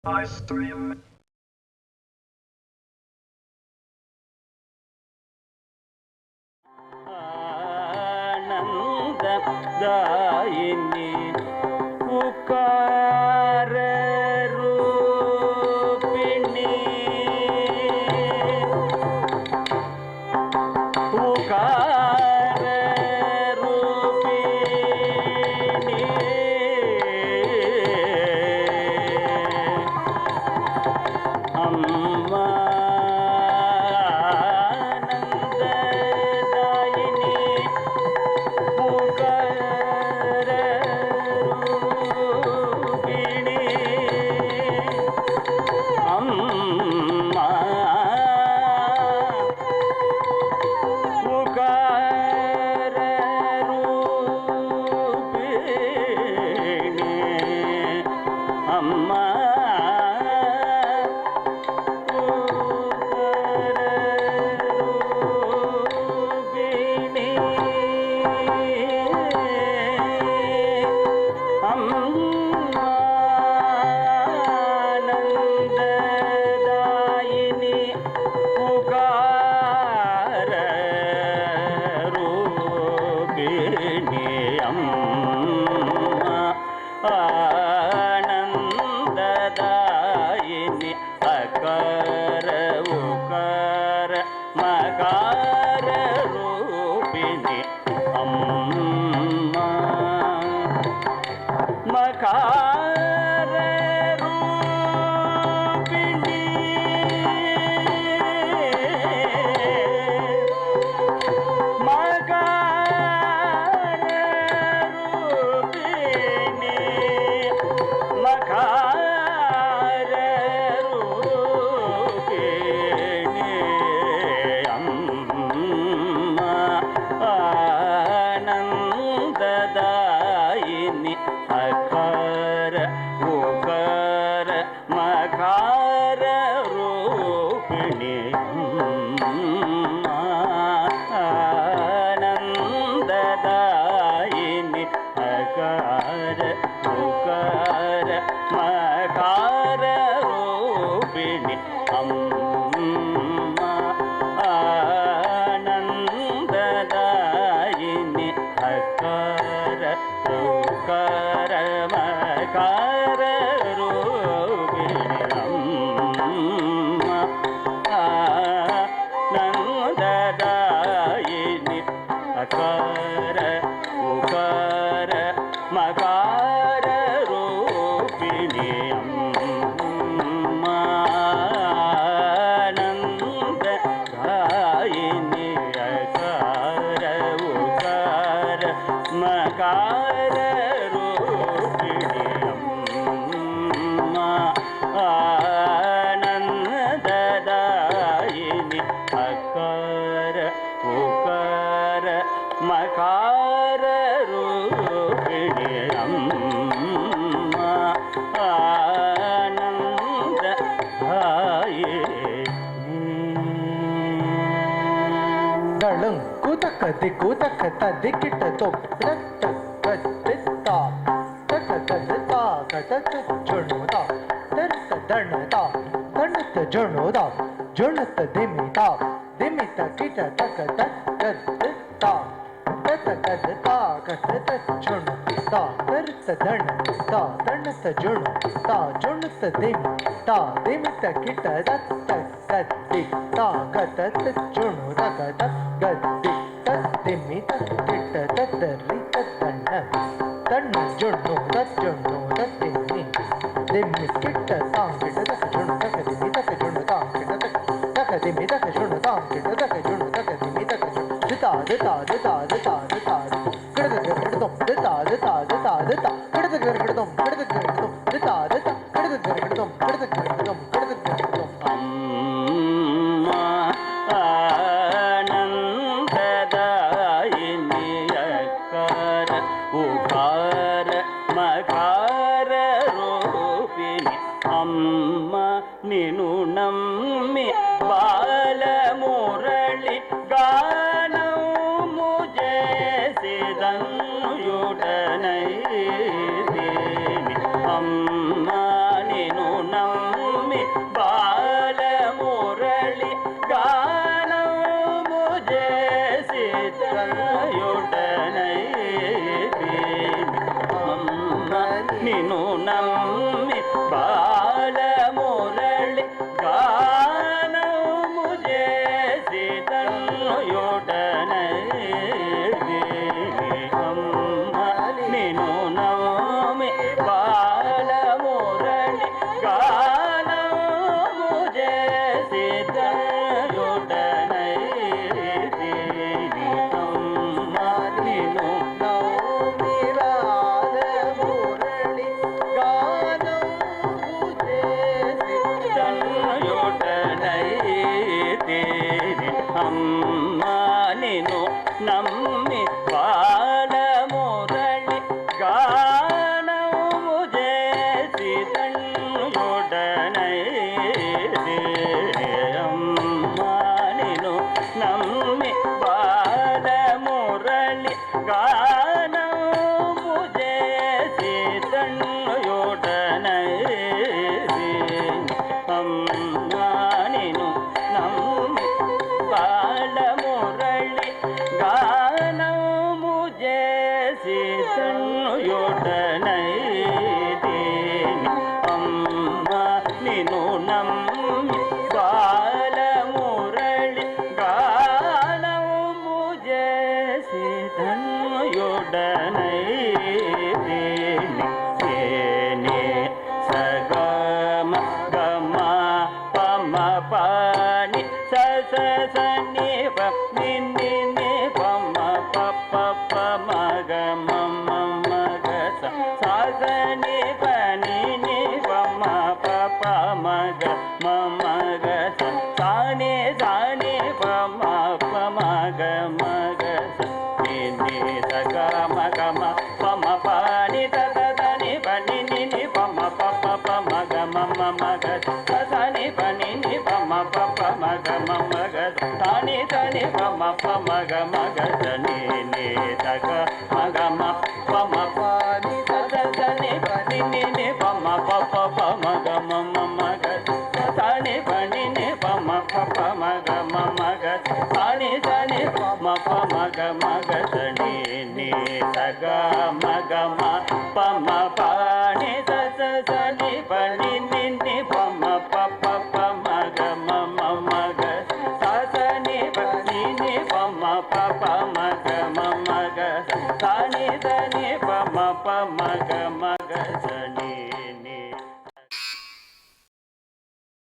I stream. Daini pukare rupini pukare rupini amma ஆனந்ததாயினி அகார உகார மகார ரூபிணி அம்மா மகார ரூபிணி ஆனந்ததாயினி அகார உகார மகார ரூபிணி ஆனந்ததாயினி அகார உகார மகார ரூபிணி அம்மா ஆனந்ததாயினி அகார உகார மகார ரூபிணி அம்மா ஆனந்ததாயினி அகார உகார மகார ரூபிணி அம்மா ஆனந்ததாயினி அகார உகார மகார ரூபிணி அம்மா ஆனந்ததாயினி அகார உகார மகார ரூபிணி அம்மா ஆனந்ததாயினி தளம் குதக்க திக்குதக்க ததிக்கிட்ட தொட்ட கத்தித்தா தக்க கததா கதத ஜுணுதா தர்த்த தணதா தணத்த ஜுணுதா ஜுணத்த திமிதா திமித கிட்ட தக்க கத்தித்தா தத்த கததா கதத ஜுணுதா தர்த்த தணதா தணத்த ஜுணுதா ஜுணுத்த திமிதா திமித கிட்ட தத்த கத்தித்தா கதத ஜுணுதா கத கத்தி தத்திமி தத்திட்ட தத்தரி தத்தண்ண தண்ண ஜொண்ணு தஜொண்ணு தத்திமி திம்மி கிட்ட தாங்கிட்ட தக்க ஜொண்ணு தக்க திமி தக்க ஜொண்ணு தாங்கிட்ட தக்க திமி தக்க ஜொண்ணு தாங்கிட்ட தக்க ஜொண்ணு தக்க திமி தக்க ஜொண்ணு தாது தாது தாது தாது தாது கிடது கிடதும் தாது தாது தாது தா கிடது கிடதும் கிடது கிடதும் தாது தா கிடது கிடதும் கிடது கிடதும் கிடது கிடதும் அம்மா ஆனந்ததாயினி அகார உகார மகார ரூபிணி அம்மா நிನು ನಮ್ಮಿ ಬಾಲಮುರಳಿ ಗಾನವು ಜೇಸಿದನ್ನುಯುಡನೈದೇನಿ ಅಮ್ಮ ನೀನು ನಮ್ಮ నమ్మి బాలమురళి గానము చేసి తన్నుయుడనైతి అమ్మ నిను నమ్మి బాలమురళి గానము చేసి తన్నుయుడనైతి అమ్మ నిను అమ్మ నిను నమ్మి బాలమురళి గానము చేసి తన్నుయుడనైతి అమ్మ నిను నమ్మి బాలమురళి గానము చేసి తన్నుయుడనైతి అమ్మ నిను నమ్మి బాలమురళి గానము చేసి తన్నుయుడనైతి అమ్మ నిను నమ్మి బాలమురళి గానము చేసి తన్నుయుడనైతి సగమ గమ పమ పాని సని ని పమ పప్ప మగ మమ మగ సని పని ని పమ పప్ప మగ మమ గ సాని సాని పమ మగ మగ ని సగ మగ పమ పాని తని పని ని పమ పప్ప మగ మమ మగ సని పని ని పమ పప్ప మగ మమ గ తాని తని పమ మగ మగ సని ని సగ మగ పమ పాని తని పని ని పమ పప్ప మగ మమ మగ తాని పని ని పమ పప్ప మగ మమ గ తాని తని పమ మగ మగ సని ని సగ మగ పమ పాని సని పని